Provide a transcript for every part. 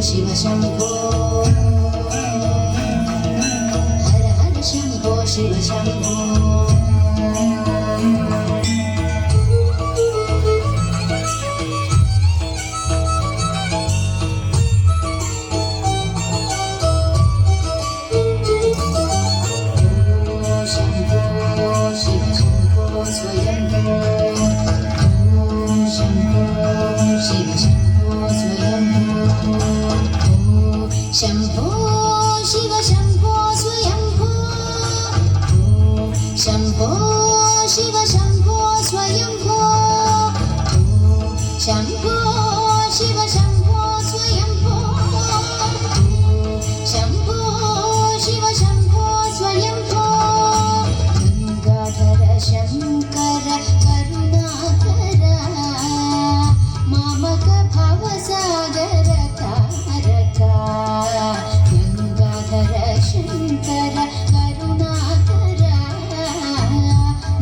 शिव शंभो हर हर शंभो शिव शंभो शंभो शिव शंभो स्वयंभो शंभो शिव शंभो स्वयंभो शंभो शिव शंभो स्वयंभो शंभो शिव शंभो स्वयंभो गंगाधर शंकर करुणाकर मामक भवसागर गंगाधर शंकर करुणाकर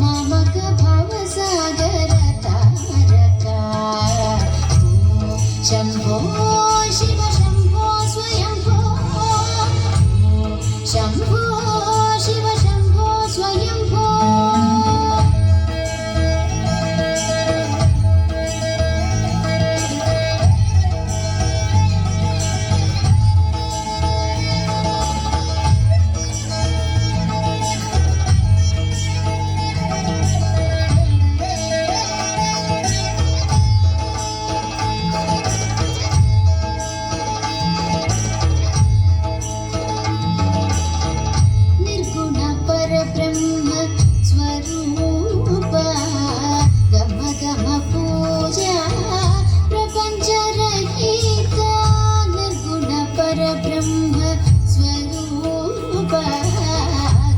मामक भवसागर तारका शंभो शिव शंभो स्वयंभो शंभो शिव शंभो स्वयंभो ब्रह्म स्वरूप गम गम पूजा प्रपंच रहित निर्गुण पर ब्रह्म स्वरूप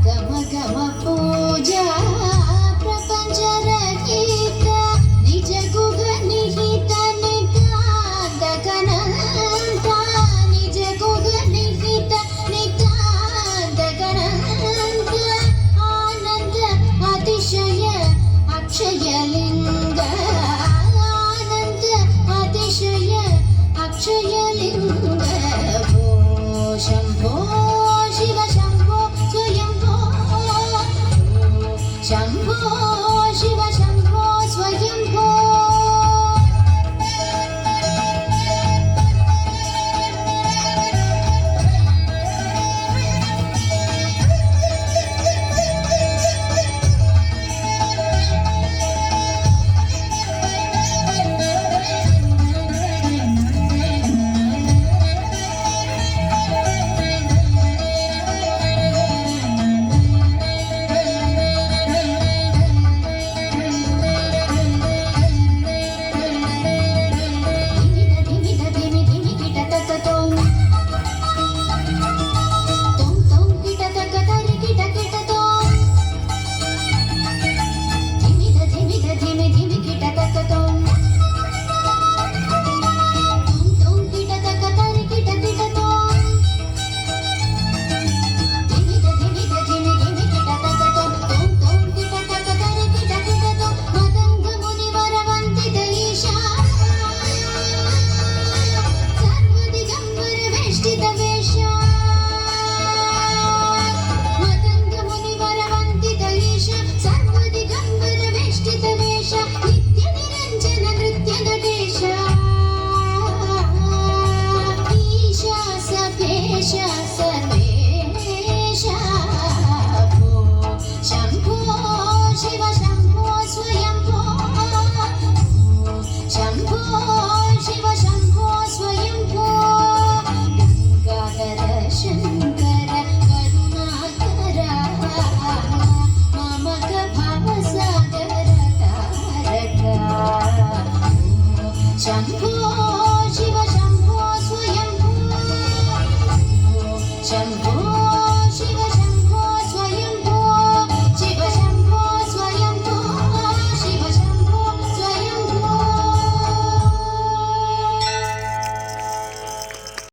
गम गम पूजा प्रपंच रहित निज गुग निहित नितांत गणंत निज गुग निहित नितांत गणंत अक्षयलिंग आनंद अतिशय अक्षयलिंग भो शंभो शिव शंभो स्वयंभो शंभो शिव शंभो स्वयंभो शंभो